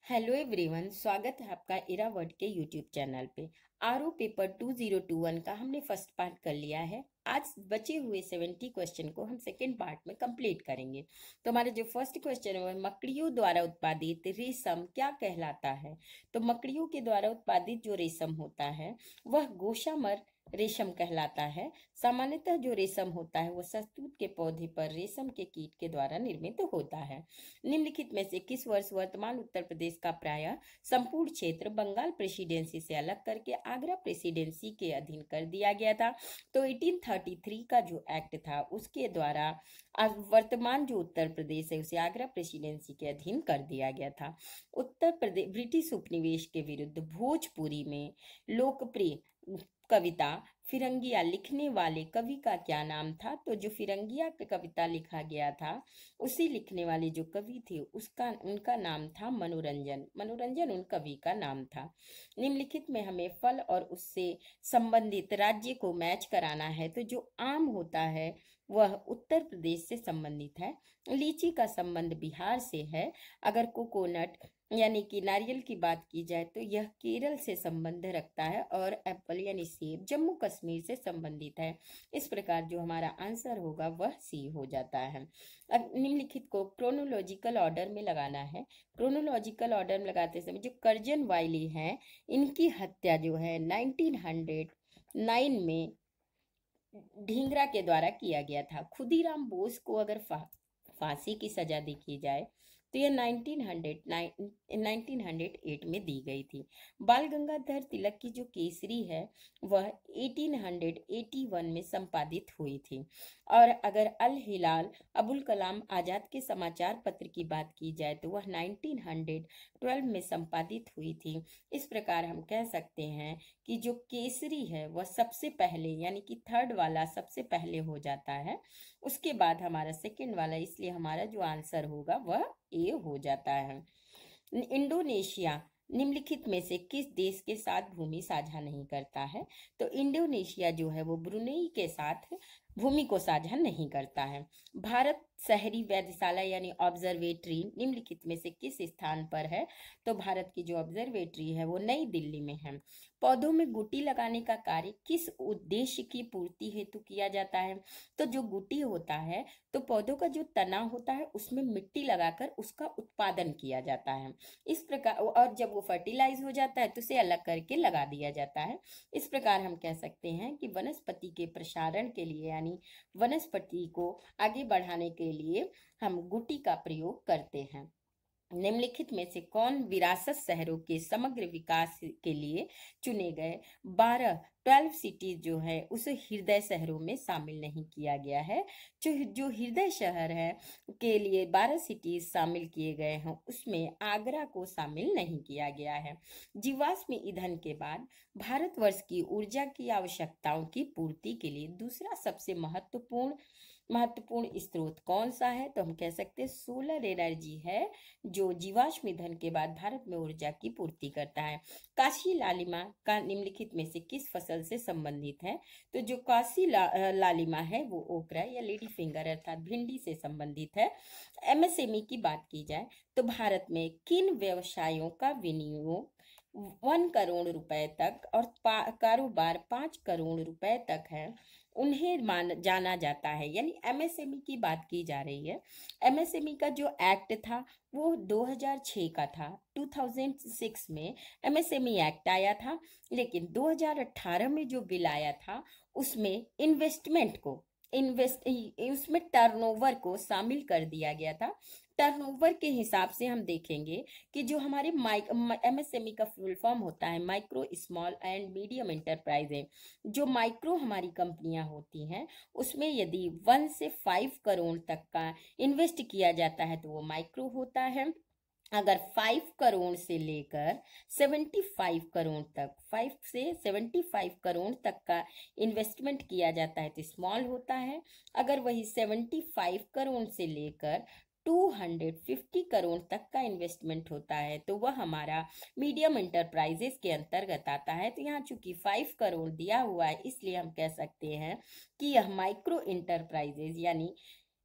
Hello everyone, स्वागत है आपका इरा वर्ड के यूट्यूब चैनल पे। आरओ पेपर 2021 का हमने फर्स्ट पार्ट कर लिया है। आज बचे हुए 70 क्वेश्चन को हम सेकेंड पार्ट में कंप्लीट करेंगे। तो हमारा जो फर्स्ट क्वेश्चन है वह मकड़ियों द्वारा उत्पादित रेशम क्या कहलाता है। तो मकड़ियों के द्वारा उत्पादित जो रेशम होता है वह गोशामर रेशम कहलाता है। सामान्यतः जो रेशम होता है वह शहतूत के पौधे पर रेशम के कीट के द्वारा निर्मित होता है। निम्नलिखित में से किस वर्ष वर्तमान उत्तर प्रदेश का प्रायः संपूर्ण क्षेत्र बंगाल प्रेसिडेंसी से अलग करके आगरा प्रेसिडेंसी के अधीन कर दिया गया था। तो 1833 का जो एक्ट था उसके द्वारा वर्तमान जो उत्तर प्रदेश है उसे आगरा प्रेसिडेंसी के अधीन कर दिया गया था। उत्तर प्रदेश ब्रिटिश उपनिवेश के विरुद्ध भोजपुरी में लोकप्रिय कविता फिरंगिया लिखने वाले कवि का क्या नाम था। तो जो फिरंगिया की कविता लिखा गया था उसे लिखने वाले जो कवि थे उनका नाम था मनोरंजन। मनोरंजन उन कवि का नाम था। निम्नलिखित में हमें फल और उससे संबंधित राज्य को मैच कराना है। तो जो आम होता है वह उत्तर प्रदेश से संबंधित है। लीची का संबंध बिहार से है। अगर कोकोनट यानी कि नारियल की बात की जाए तो यह केरल से संबंध रखता है और एप्पल यानी सेब जम्मू कश्मीर से संबंधित है। इस प्रकार जो हमारा आंसर होगा वह सी हो जाता है। अब निम्नलिखित को क्रोनोलॉजिकल ऑर्डर में लगाना है। क्रोनोलॉजिकल ऑर्डर में लगाते समय जो कर्जन वाइली हैं इनकी हत्या जो है 1909 में ढींगरा के द्वारा किया गया था। खुदीराम बोस को अगर फांसी की सजा दी की जाए तो यह 1908 में दी गई थी। बाल गंगाधर तिलक की जो केसरी है वह 1881 में संपादित हुई थी। और अगर अल हिलाल अबुल कलाम आजाद के समाचार पत्र की बात की जाए तो वह 1912 में संपादित हुई थी। इस प्रकार हम कह सकते हैं कि जो केसरी है वह सबसे पहले यानी कि थर्ड वाला सबसे पहले हो जाता है, उसके बाद हमारा सेकंड वाला, इसलिए हमारा जो आंसर होगा वह ए हो जाता है। इंडोनेशिया निम्नलिखित में से किस देश के साथ भूमि साझा नहीं करता है। तो इंडोनेशिया जो है वो ब्रुनेई के साथ भूमि को साझा नहीं करता है। भारत शहरी वेधशाला यानी ऑब्जर्वेटरी निम्नलिखित में से किस स्थान पर है। तो भारत की जो ऑब्जर्वेटरी है वो नई दिल्ली में है। पौधों में गुटी लगाने का कार्य किस उद्देश्य की पूर्ति हेतु किया जाता है। तो जो गुटी होता है तो पौधों का जो तना होता है उसमें मिट्टी लगाकर उसका उत्पादन किया जाता है। इस प्रकार और जब वो फर्टिलाइज हो जाता है तो उसे अलग करके लगा दिया जाता है। इस प्रकार हम कह सकते हैं कि वनस्पति के प्रसारण के लिए यानी वनस्पति को आगे बढ़ाने के लिए हम गुटी का प्रयोग करते हैं। निम्नलिखित में से कौन विरासत शहरों के समग्र विकास के लिए चुने गए 12 सिटीज जो है उसे हृदय शहरों में शामिल नहीं किया गया है। जो हृदय शहर है के लिए 12 सिटीज शामिल किए गए हैं उसमें आगरा को शामिल नहीं किया गया है। जीवाश्म ईंधन के बाद भारतवर्ष की ऊर्जा की आवश्यकताओं की पूर्ति के लिए दूसरा सबसे महत्वपूर्ण स्रोत कौन सा है। तो हम कह सकते हैं सोलर एनर्जी है जो जीवाश्म ईंधन के बाद भारत में ऊर्जा की पूर्ति करता है। काशी लालिमा का निम्नलिखित में से किस फसल से संबंधित है। तो जो काशी लालिमा है वो ओकरा या लेडी फिंगर अर्थात भिंडी से संबंधित है। एमएसएमई की बात की जाए तो भारत में किन व्यवसायों का विनियोग 1 करोड़ रुपए तक और कारोबार 5 करोड़ रुपए तक है उन्हें जाना जाता है, यानी एमएसएमई की बात की जा रही है। एमएसएमई का जो एक्ट था वो 2006 का था। 2006 में एमएसएमई एक्ट आया था, लेकिन 2018 में जो बिल आया था उसमें उसमें टर्नओवर को शामिल कर दिया गया था। टर्नओवर के हिसाब से हम देखेंगे कि जो हमारे एमएसएमई का फुल फॉर्म होता है micro small and medium enterprise है। जो माइक्रो हमारी कंपनियां होती हैं उसमें यदि 1 से 5 करोड़ तक का इन्वेस्ट किया जाता है तो वो माइक्रो होता है। अगर 5 करोड़ से लेकर 75 करोड़ तक 5 से 75 करोड़ तक का इन्वेस्टमेंट किया जाता है तो स्मॉल होता है। अगर वही 75 करोड़ से लेकर 250 करोड़ तक का इन्वेस्टमेंट होता है तो वह हमारा मीडियम एंटरप्राइजेस के अंतर्गत आता है। तो यहाँ चूंकि 5 करोड़ दिया हुआ है इसलिए हम कह सकते हैं कि यह माइक्रो एंटरप्राइजेस यानी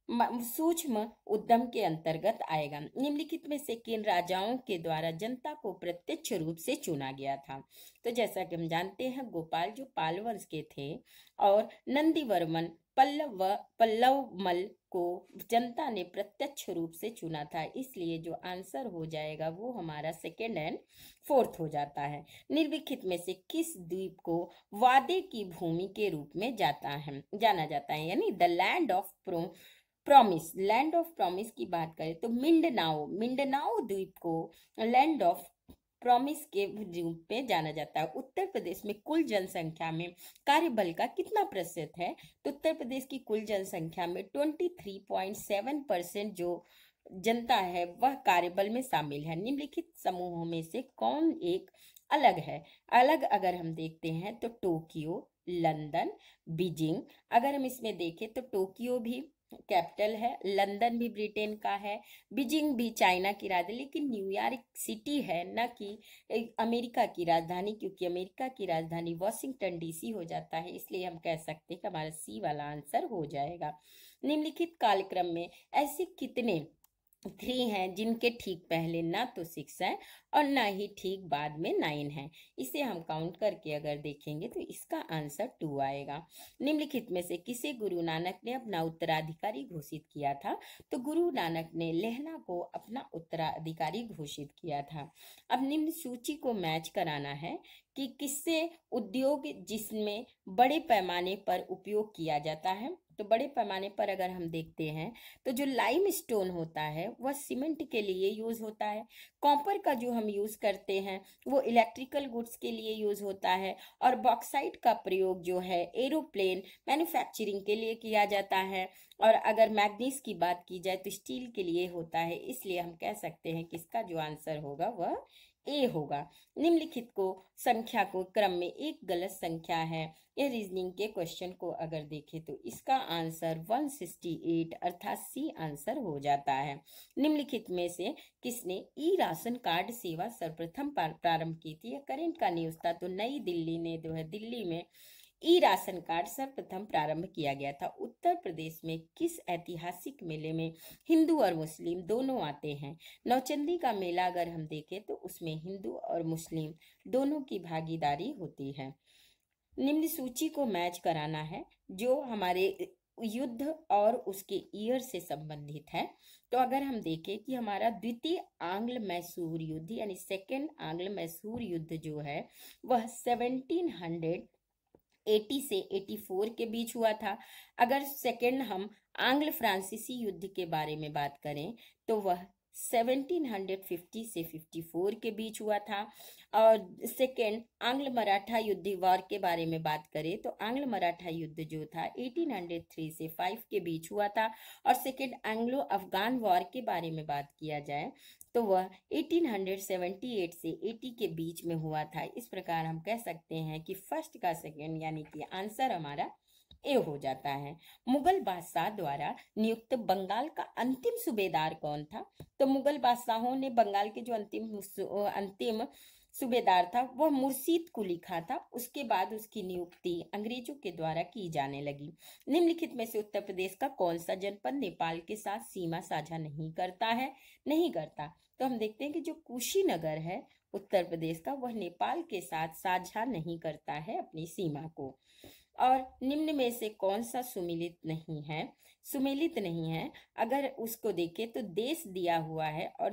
सूक्ष्म उद्यम के अंतर्गत आएगा। निम्नलिखित में से किन राजाओं के द्वारा जनता को प्रत्यक्ष रूप से चुना गया था? तो जैसा कि हम जानते हैं, गोपाल जो पाल वंश के थे और नंदीवर्मन पल्लवमल को जनता ने प्रत्यक्ष रूप से चुना था, इसलिए जो आंसर हो जाएगा वो हमारा सेकेंड एंड फोर्थ हो जाता है। निम्नलिखित में से किस द्वीप को वादे की भूमि के रूप में जाना जाता है, यानी the land of promise. Land of promise की बात करें तो मिंडनाओ द्वीप को लैंड ऑफ प्रॉमिस के रूप में जाना जाता है। उत्तर प्रदेश में कुल जनसंख्या में कार्यबल का कितना प्रतिशत है? तो उत्तर प्रदेश की कुल जनसंख्या में 23.7% जो जनता है वह कार्यबल में शामिल है। निम्नलिखित समूहों में से कौन एक अलग है? अलग अगर हम देखते हैं तो टोक्यो, लंदन, बीजिंग। अगर हम इसमें देखें तो टोक्यो भी कैपिटल है, लंदन भी ब्रिटेन का है, बीजिंग भी चाइना की राजधानी, लेकिन न्यूयॉर्क सिटी है न कि अमेरिका की राजधानी, क्योंकि अमेरिका की राजधानी वॉशिंगटन डीसी हो जाता है। इसलिए हम कह सकते हैं कि हमारा सी वाला आंसर हो जाएगा। निम्नलिखित कालक्रम में ऐसे कितने 3 हैं जिनके ठीक पहले ना तो 6 है और ना ही ठीक बाद में 9 है? इसे हम काउंट करके अगर देखेंगे तो इसका आंसर 2 आएगा। निम्नलिखित में से किसे गुरु नानक ने अपना उत्तराधिकारी घोषित किया था? तो गुरु नानक ने लेहना को अपना उत्तराधिकारी घोषित किया था। अब निम्न सूची को मैच कराना है कि किससे उद्योग जिसमें बड़े पैमाने पर उपयोग किया जाता है। तो बड़े पैमाने पर अगर हम देखते हैं तो जो लाइम स्टोन होता है वह सीमेंट के लिए यूज होता है। कॉपर का जो हम यूज करते हैं वो इलेक्ट्रिकल गुड्स के लिए यूज होता है। और बॉक्साइट का प्रयोग जो है एरोप्लेन मैन्युफैक्चरिंग के लिए किया जाता है। और अगर मैग्नीज की बात की जाए तो स्टील के लिए होता है। इसलिए हम कह सकते हैं कि इसका जो आंसर होगा वह ए होगा। निम्नलिखित को संख्या को क्रम में एक गलत संख्या है। ये रीजनिंग के क्वेश्चन को अगर देखें तो इसका आंसर 168 अर्थात सी आंसर हो जाता है। निम्नलिखित में से किसने ई राशन कार्ड सेवा सर्वप्रथम प्रारंभ की थी? यह करंट का न्यूज था। तो नई दिल्ली ने जो है दिल्ली में ई राशन कार्ड सर्वप्रथम प्रारंभ किया गया था। उत्तर प्रदेश में किस ऐतिहासिक मेले में हिंदू और मुस्लिम दोनों आते हैं? नौचंदी का मेला अगर हम देखें तो उसमें हिंदू और मुस्लिम दोनों की भागीदारी होती है। निम्न सूची को मैच कराना है जो हमारे युद्ध और उसके ईयर से संबंधित है। तो अगर हम देखें कि हमारा द्वितीय आंग्ल मैसूर युद्ध यानी सेकेंड आंग्ल मैसूर युद्ध जो है वह 1780 से 84 के बीच हुआ था। अगर सेकेंड हम आंग्ल फ्रांसीसी युद्ध के बारे में बात करें तो वह 1750 से 54 के बीच हुआ था। और सेकेंड आंग्ल मराठा युद्ध वॉर के बारे में बात करें तो आंग्ल मराठा युद्ध जो था 1803 से 5 के बीच हुआ था। और सेकेंड एंग्लो अफगान वॉर के बारे में बात किया जाए तो वह 1878 से 80 के बीच में हुआ था। इस प्रकार हम कह सकते हैं कि फर्स्ट का सेकेंड यानी कि आंसर हमारा ए हो जाता है। मुगल बादशाह द्वारा नियुक्त बंगाल का अंतिम सूबेदार कौन था? तो मुगल बादशाहों ने बंगाल के जो अंतिम सूबेदार था वह मुर्शीद कुली खां था। उसके बाद उसकी नियुक्ति अंग्रेजों के द्वारा की जाने लगी। निम्नलिखित में से उत्तर प्रदेश का कौन सा जनपद नेपाल के साथ सीमा साझा नहीं करता है? नहीं करता। तो हम देखते हैं कि जो कुशीनगर है उत्तर प्रदेश का वह नेपाल के साथ साझा नहीं करता है अपनी सीमा को। और निम्न में से कौन सा सुमेलित नहीं है? सुमेलित नहीं है अगर उसको देखें तो देश दिया हुआ है और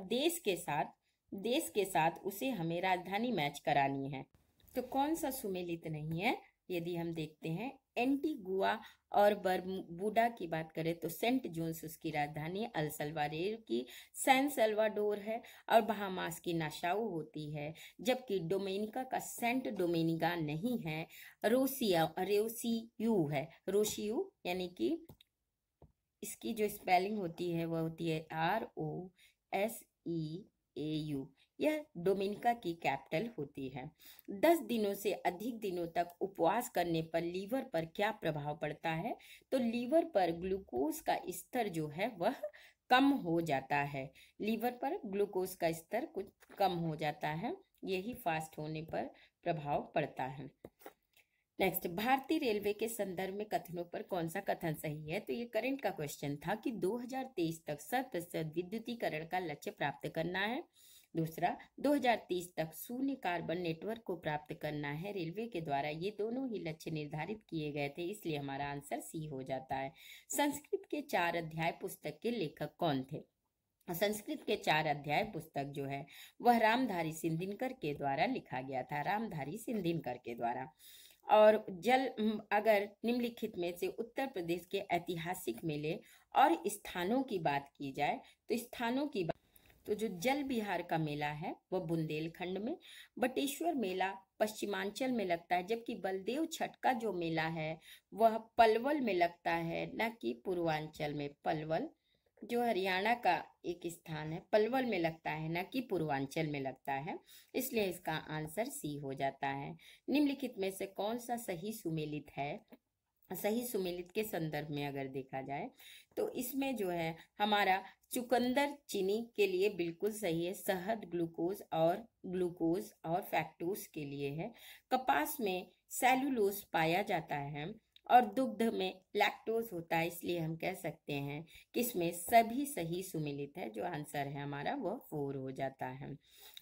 देश के साथ उसे हमें राजधानी मैच करानी है। तो कौन सा सुमेलित नहीं है? यदि हम देखते हैं एंटीगुआ और बरबुडा की बात करें तो सेंट जोन्स उसकी राजधानी, अल सल्वाडोर की सैन सल्वाडोर है और बहामास की नासाउ होती है। जबकि डोमिनिका का सेंट डोमिनिका नहीं है, रोसियू है। रोसियू यानी कि इसकी जो स्पेलिंग होती है वह होती है ROSEAU। यह डोमिनिका की कैपिटल होती है। 10 दिनों से अधिक दिनों तक उपवास करने पर लीवर पर क्या प्रभाव पड़ता है? तो लीवर पर ग्लूकोज का स्तर जो है वह कम हो जाता है। लीवर पर ग्लूकोज का स्तर कुछ कम हो जाता है, यही फास्ट होने पर प्रभाव पड़ता है। नेक्स्ट, भारतीय रेलवे के संदर्भ में कथनों पर कौन सा कथन सही है? तो ये करंट का क्वेश्चन था कि 2023 तक 100% विद्युतीकरण का लक्ष्य प्राप्त करना है। दूसरा, 2030 तक शून्य कार्बन नेटवर्क को प्राप्त करना है रेलवे के द्वारा। ये दोनों ही लक्ष्य निर्धारित किए गए थे, इसलिए हमारा आंसर सी हो जाता है। संस्कृत के 4 अध्याय पुस्तक के लेखक कौन थे? संस्कृत के 4 अध्याय पुस्तक जो है वह रामधारी सिंधिनकर के द्वारा लिखा गया था, रामधारी सिंधिनकर के द्वारा। और अगर निम्नलिखित में से उत्तर प्रदेश के ऐतिहासिक मेले और स्थानों की बात की जाए तो स्थानों की तो जो जल विहार का मेला है वह बुंदेलखंड में, बटेश्वर मेला पश्चिमांचल में लगता है, जबकि बलदेव छठ का जो मेला है वह पलवल में लगता है, न कि पूर्वांचल में। पलवल जो हरियाणा का एक स्थान है, पलवल में लगता है, न कि पूर्वांचल में लगता है, इसलिए इसका आंसर सी हो जाता है। निम्नलिखित में से कौन सा सही सुमेलित है? सही सुमेलित के संदर्भ में अगर देखा जाए तो इसमें जो है हमारा चुकंदर चीनी के लिए बिल्कुल सही है, शहद ग्लूकोज और फैक्टोज के लिए है, कपास में सेलुलोज पाया जाता है और दुग्ध में लैक्टोज होता है, इसलिए हम कह सकते हैं कि इसमें सभी सही सुमेलित है। जो आंसर है हमारा वह 4 हो जाता है।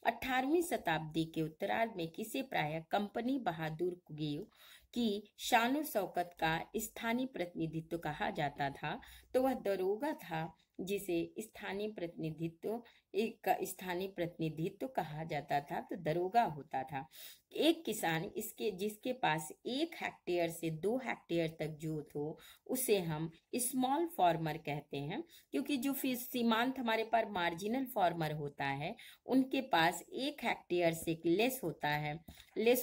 18वीं शताब्दी के उत्तरार्ध में किसे प्रायः कंपनी बहादुर की शान शौकत का स्थानीय प्रतिनिधित्व कहा जाता था? तो वह दरोगा था जिसे स्थानीय प्रतिनिधित्व कहा जाता था, तो दरोगा होता था। एक किसान जिसके पास 1 हेक्टेयर से 2 हेक्टेयर तक जोत हो उसे हम स्मॉल फार्मर कहते हैं, क्योंकि जो फिर सीमांत हमारे पास मार्जिनल फार्मर होता है उनके पास 1 हेक्टेयर से लेस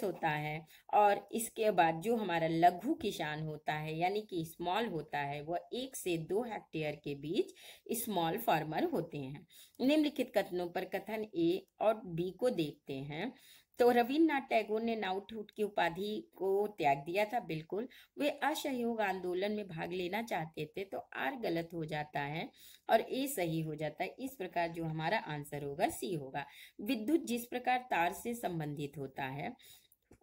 होता है और इसके बाद जो हमारा लघु किसान होता है यानी कि स्मॉल होता है वह 1 से 2 हेक्टेयर के बीच स्मॉल फार्मर होते हैं। निम्नलिखित कथनों पर कथन ए और बी को देखते हैं। तो रविन्द्रनाथ टैगोर ने नाउटहुड की उपाधि को त्याग दिया था, बिल्कुल। वे असहयोग आंदोलन में भाग लेना चाहते थे, तो आर गलत हो जाता है और ए सही हो जाता है। इस प्रकार जो हमारा आंसर होगा सी होगा। विद्युत जिस प्रकार तार से संबंधित होता है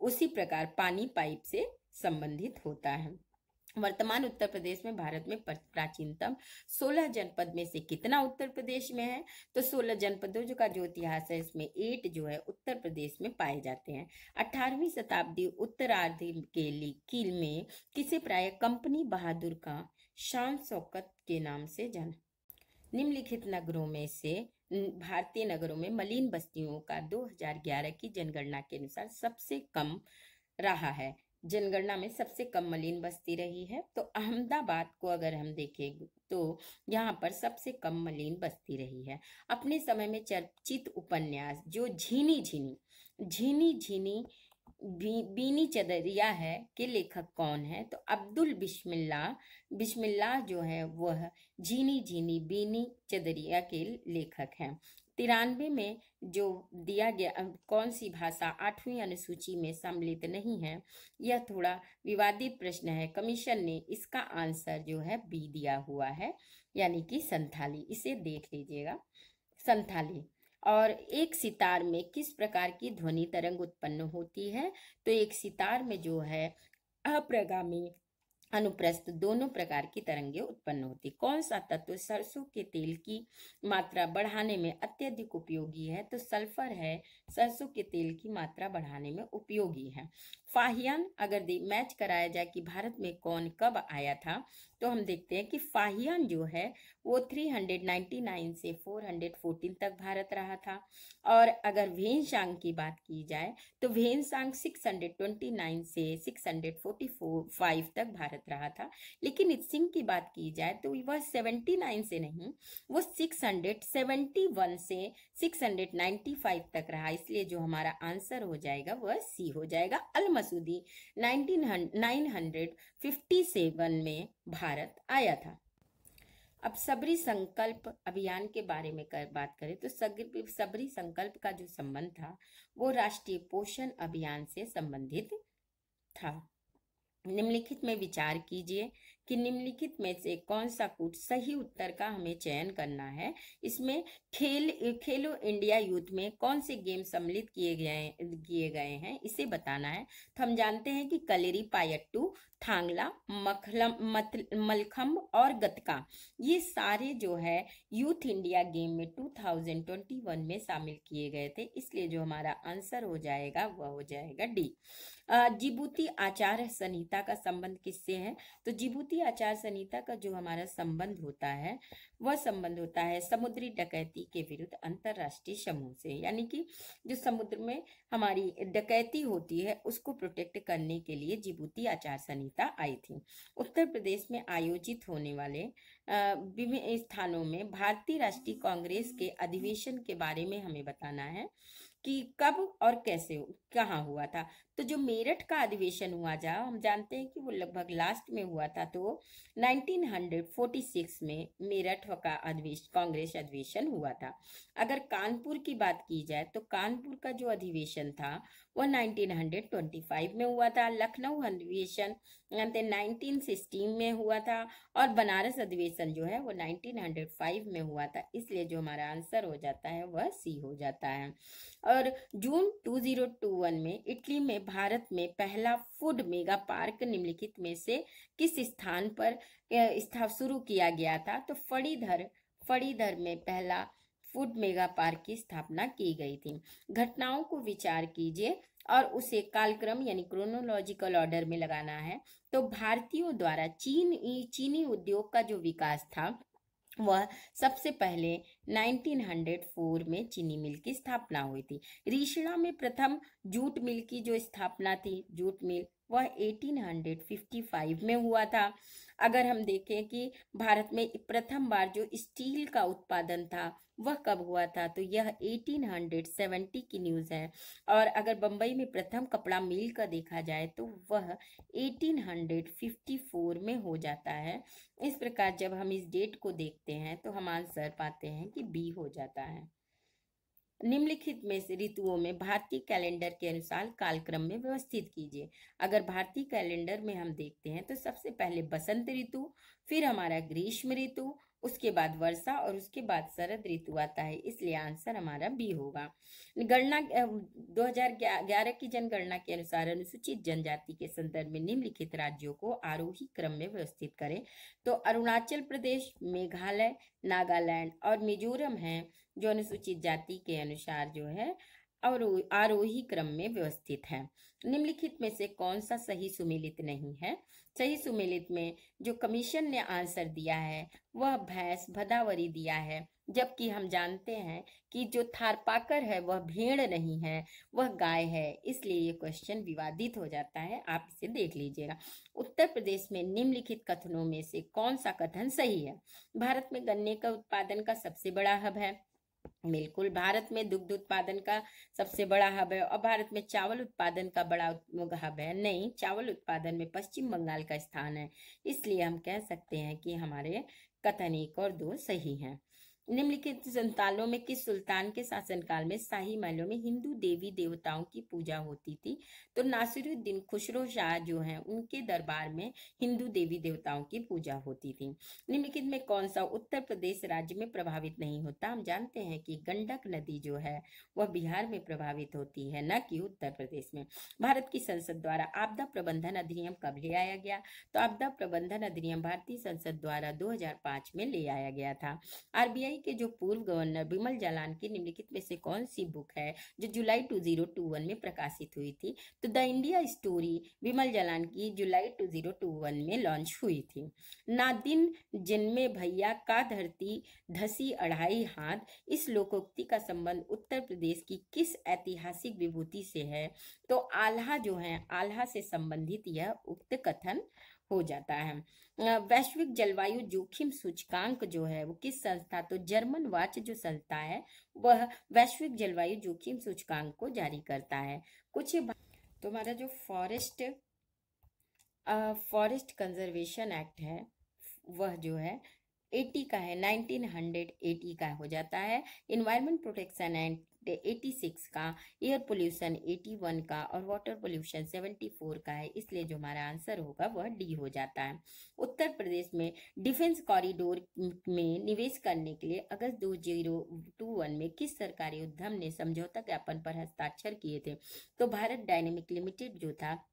उसी प्रकार पानी पाइप से संबंधित होता है। वर्तमान उत्तर प्रदेश में भारत में प्राचीनतम 16 जनपद में से कितना उत्तर प्रदेश में है? तो 16 जनपदों का जो इतिहास है इसमें 8 जो है उत्तर प्रदेश में पाए जाते हैं। 18वीं शताब्दी उत्तरार्ध के में किसे प्रायः कंपनी बहादुर का शान शौकत के नाम से जाना? निम्नलिखित नगरों में से भारतीय नगरों में मलिन बस्तियों का 2011 की जनगणना के अनुसार सबसे कम रहा है। जनगणना में सबसे कम मलिन बस्ती रही है तो अहमदाबाद को अगर हम देखें तो यहाँ पर सबसे कम मलिन बस्ती रही है। अपने समय में चर्चित उपन्यास जो झीनी झीनी बीनी चदरिया है के लेखक कौन है? तो अब्दुल बिस्मिल्लाह जो है वह झीनी झीनी बीनी चदरिया के लेखक हैं। 93 में जो दिया गया कौन सी भाषा 8वीं अनुसूची में सम्मिलित नहीं है? यह थोड़ा विवादित प्रश्न है। कमीशन ने इसका आंसर जो है बी दिया हुआ है, यानी कि संथाली। इसे देख लीजिएगा, संथाली। और एक सितार में किस प्रकार की ध्वनि तरंग उत्पन्न होती है? तो एक सितार में जो है अप्रगामी अनुप्रस्थ दोनों प्रकार की तरंगें उत्पन्न होती। कौन सा तत्व सरसों के तेल की मात्रा बढ़ाने में अत्यधिक उपयोगी है? तो सल्फर है, सरसों के तेल की मात्रा बढ़ाने में उपयोगी है। फाहियान अगर मैच कराया जाए कि भारत में कौन कब आया था, तो हम देखते हैं कि फाहियान जो है वो 399 से 414 तक भारत रहा था। और अगर वेनसांग की बात की जाए तो वेनसांग 629 से 645 तक भारत रहा था। लेकिन इत्सिंग की बात की जाए तो वह 79 से नहीं, वो 671 से 695 तक रहा, इसलिए जो हमारा आंसर हो जाएगा वह सी हो जाएगा। अल मसूदी 957 में भारत आया था। अब सबरी संकल्प अभियान के बारे में बात करें तो सबरी संकल्प का जो संबंध था वो राष्ट्रीय पोषण अभियान से संबंधित था। निम्नलिखित में विचार कीजिए कि निम्नलिखित में से कौन सा कूट सही उत्तर का हमें चयन करना है। इसमें खेलो इंडिया यूथ में कौन से गेम सम्मिलित किए गए हैं इसे बताना है। तो हम जानते हैं कि कलेरी पायट्टू, थांगला, मलखम्ब और गतका, ये सारे जो है यूथ इंडिया गेम में 2021 में शामिल किए गए थे। इसलिए जो हमारा आंसर हो जाएगा वह हो जाएगा डी। जिबूती आचार संहिता का संबंध किससे है? तो जिबूती आचार संहिता का जो हमारा संबंध होता है वह संबंध होता है समुद्री डकैती के विरुद्ध अंतरराष्ट्रीय समूह से, यानी कि जो समुद्र में हमारी डकैती होती है उसको प्रोटेक्ट करने के लिए जिबूती आचार संहिता आई थी। उत्तर प्रदेश में आयोजित होने वाले विभिन्न स्थानों में भारतीय राष्ट्रीय कांग्रेस के अधिवेशन के बारे में हमें बताना है कि कब और कैसे कहाँ हुआ था। तो जो मेरठ का अधिवेशन हुआ था, हम जानते हैं कि वो लगभग लास्ट में हुआ था, तो 1946 में मेरठ का कांग्रेस अधिवेशन हुआ था। अगर कानपुर की बात की जाए तो कानपुर का जो अधिवेशन था वो 1925 में हुआ था। लखनऊ अधिवेशन 1916 में हुआ था और बनारस अधिवेशन जो है वो 1905 में हुआ था। इसलिए जो हमारा आंसर हो जाता है वह सी हो जाता है। और जून 2021 में इटली में भारत में पहला फूड मेगा पार्क निम्नलिखित में से किस स्थान पर शुरू किया गया था? तो फणीधर में पहला फूड मेगा पार्क की स्थापना की गई थी। घटनाओं को विचार कीजिए और उसे कालक्रम यानी क्रोनोलॉजिकल ऑर्डर में लगाना है। तो भारतीयों द्वारा चीनी उद्योग का जो विकास था वह सबसे पहले 1904 में चीनी मिल की स्थापना हुई थी। रिषड़ा में प्रथम जूट मिल की जो स्थापना थी, जूट मिल, वह 1855 में हुआ था। अगर हम देखें कि भारत में प्रथम बार जो स्टील का उत्पादन था वह कब हुआ था, तो यह 1870 की न्यूज़ है। और अगर बंबई में प्रथम कपड़ा मिल का देखा जाए तो वह 1854 में हो जाता है। इस प्रकार जब हम इस डेट को देखते हैं तो हम आंसर पाते हैं कि बी हो जाता है। निम्नलिखित में से ऋतुओं में भारतीय कैलेंडर के अनुसार कालक्रम में व्यवस्थित कीजिए। अगर भारतीय कैलेंडर में हम देखते हैं तो सबसे पहले बसंत ऋतु, फिर हमारा ग्रीष्म ऋतु, उसके बाद वर्षा और उसके बाद शरद ऋतु आता है। इसलिए आंसर हमारा बी होगा। गणना 2011 की जनगणना के अनुसार अनुसूचित जनजाति के संदर्भ में निम्नलिखित राज्यों को आरोही क्रम में व्यवस्थित करें। तो अरुणाचल प्रदेश, मेघालय, नागालैंड और मिजोरम है जो अनुसूचित जाति के अनुसार जो है आरोही क्रम में व्यवस्थित है। निम्नलिखित में से कौन सा सही सुमेलित नहीं है? सही सुमेलित में जो कमीशन ने आंसर दिया है वह भैंस भदावरी दिया है, जबकि हम जानते हैं कि जो थारपाकर है वह भेड़ नहीं है, वह गाय है। इसलिए ये क्वेश्चन विवादित हो जाता है, आप इसे देख लीजिएगा। उत्तर प्रदेश में निम्नलिखित कथनों में से कौन सा कथन सही है? भारत में गन्ने का उत्पादन का सबसे बड़ा हब है। बिल्कुल, भारत में दुग्ध उत्पादन का सबसे बड़ा हब है। और भारत में चावल उत्पादन का बड़ा हब है? नहीं, चावल उत्पादन में पश्चिम बंगाल का स्थान है। इसलिए हम कह सकते हैं कि हमारे कथन 1 और 2 सही हैं। निम्नलिखित संतानों में किस सुल्तान के शासनकाल में शाही महलों में हिंदू देवी देवताओं की पूजा होती थी? तो नासिरुद्दीन खुसरो शाह जो हैं उनके दरबार में हिंदू देवी देवताओं की पूजा होती थी। निम्नलिखित में कौन सा उत्तर प्रदेश राज्य में प्रभावित नहीं होता? हम जानते हैं कि गंडक नदी जो है वह बिहार में प्रभावित होती है, न कि उत्तर प्रदेश में। भारत की संसद द्वारा आपदा प्रबंधन अधिनियम कब ले आया गया? तो आपदा प्रबंधन अधिनियम भारतीय संसद द्वारा 2005 में ले आया गया था। आरबीआई के जो पूर्व गवर्नर बिमल जालान की निम्नलिखित में से कौन सी बुक है जो जुलाई 2021 में प्रकाशित हुई थी? तो the India story Bimal Jalan की जुलाई 2021 में लॉन्च हुई थी। ना दिन जन्मे भैया का धरती धसी 2.5 हाथ, इस लोकोक्ति का संबंध उत्तर प्रदेश की किस ऐतिहासिक विभूति से है? तो आल्हा जो है, आल्हा से संबंधित यह उक्त कथन हो जाता है। वैश्विक जलवायु जोखिम सूचकांक जो है वो किस संस्था, तो जर्मन वाच जो संस्था है वह वैश्विक जलवायु जोखिम सूचकांक को जारी करता है। तो हमारा जो फॉरेस्ट कंजर्वेशन एक्ट है वह जो है 80 का है, 1980 का हो जाता है। इन्वायरमेंट प्रोटेक्शन एक्ट 86 का, एयर पोल्यूशन 81 का और वाटर पोल्यूशन 74 का है, इसलिए जो हमारा आंसर होगा वह डी हो जाता है। उत्तर प्रदेश में डिफेंस कॉरिडोर में निवेश करने के लिए अगस्त 2021 में किस सरकारी उद्यम ने समझौता ज्ञापन पर हस्ताक्षर किए थे? तो भारत डायनेमिक लिमिटेड जो था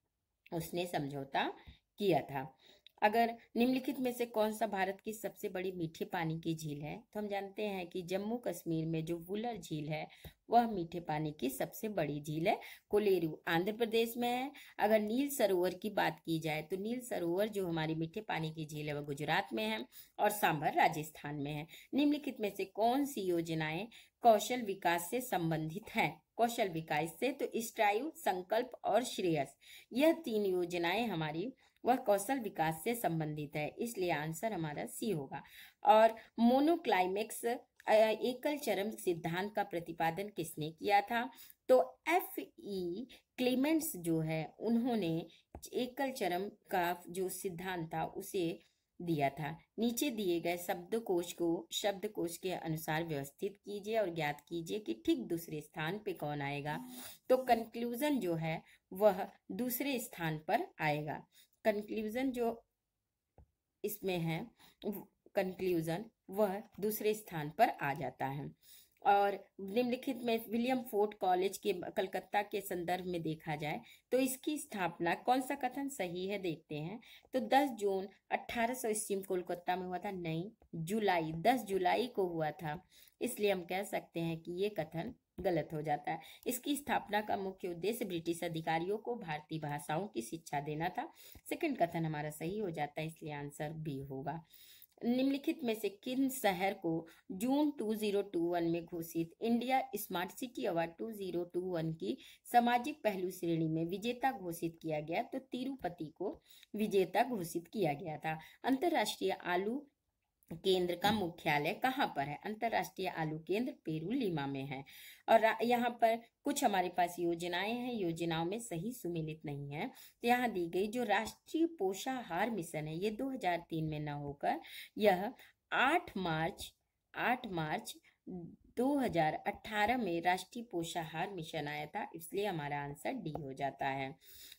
उसने समझौता किया था। अगर निम्नलिखित में से कौन सा भारत की सबसे बड़ी मीठे पानी की झील है? तो हम जानते हैं कि जम्मू कश्मीर में जो वुलर झील है वह मीठे पानी की सबसे बड़ी झील है। कोलेरू आंध्र प्रदेश में है। अगर नील सरोवर की बात की जाए तो नील सरोवर जो हमारी मीठे पानी की झील है वह गुजरात में है और सांभर राजस्थान में है। निम्नलिखित में से कौन सी योजनाएं कौशल विकास से संबंधित हैं? कौशल विकास से तो स्ट्राइव, संकल्प और श्रेयस, यह 3 योजनाएं हमारी वह कौशल विकास से संबंधित है, इसलिए आंसर हमारा सी होगा। और मोनोक्लाइमेक्स एकल चरम सिद्धांत का प्रतिपादन किसने किया था? तो F.E. क्लेमेंट्स जो है उन्होंने एकल चरम का जो सिद्धांत था उसे दिया था। नीचे दिए गए शब्दकोश को शब्दकोश के अनुसार व्यवस्थित कीजिए और ज्ञात कीजिए कि ठीक दूसरे स्थान पे कौन आएगा। तो कंक्लूजन जो है वह दूसरे स्थान पर आएगा। कंक्लूजन जो इसमें है, कंक्लूजन वह दूसरे स्थान पर आ जाता है। और निम्नलिखित में विलियम फोर्ड कॉलेज के कलकत्ता के संदर्भ में देखा जाए तो इसकी स्थापना, कौन सा कथन सही है देखते हैं। तो 10 जून 1800 ईस्वी में कोलकाता में हुआ था। नहीं, 10 जुलाई को हुआ था, इसलिए हम कह सकते हैं कि ये कथन गलत हो जाता है। इसकी स्थापना का मुख्य उद्देश्य ब्रिटिश अधिकारियों को भारतीय भाषाओं की शिक्षा देना था। सेकंड कथन हमारा सही हो जाता है, इसलिए आंसर बी होगा। निम्नलिखित में से किन शहर को जून 2021 में घोषित इंडिया स्मार्ट सिटी अवार्ड 2021 की सामाजिक पहलू श्रेणी में विजेता घोषित किया गया? तो तिरुपति को विजेता घोषित किया गया था। अंतर्राष्ट्रीय आलू केंद्र का मुख्यालय कहाँ पर है? अंतर्राष्ट्रीय आलू केंद्र पेरू लीमा में है। और यहाँ पर कुछ हमारे पास योजनाएं हैं, योजनाओं में सही सुमेलित नहीं है। तो यहाँ दी गई जो राष्ट्रीय पोषाहार मिशन है ये 2003 में न होकर यह 8 मार्च 2018 में राष्ट्रीय पोषाहार मिशन आया था, इसलिए हमारा आंसर डी हो जाता है।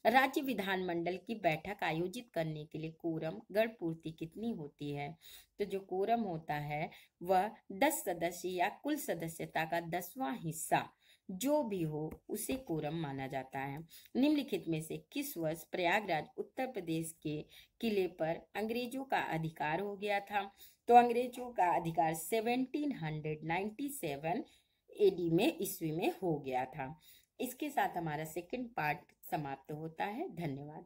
राज्य विधानमंडल की बैठक आयोजित करने के लिए कोरम गण पूर्ति कितनी होती है? तो जो कोरम होता है वह 10 सदस्य या कुल सदस्यता का 10वां हिस्सा जो भी हो उसे कोरम माना जाता है। निम्नलिखित में से किस वर्ष प्रयागराज उत्तर प्रदेश के किले पर अंग्रेजों का अधिकार हो गया था? तो अंग्रेजों का अधिकार 1797 AD में ईस्वी में हो गया था। इसके साथ हमारा सेकंड पार्ट समाप्त होता है। धन्यवाद।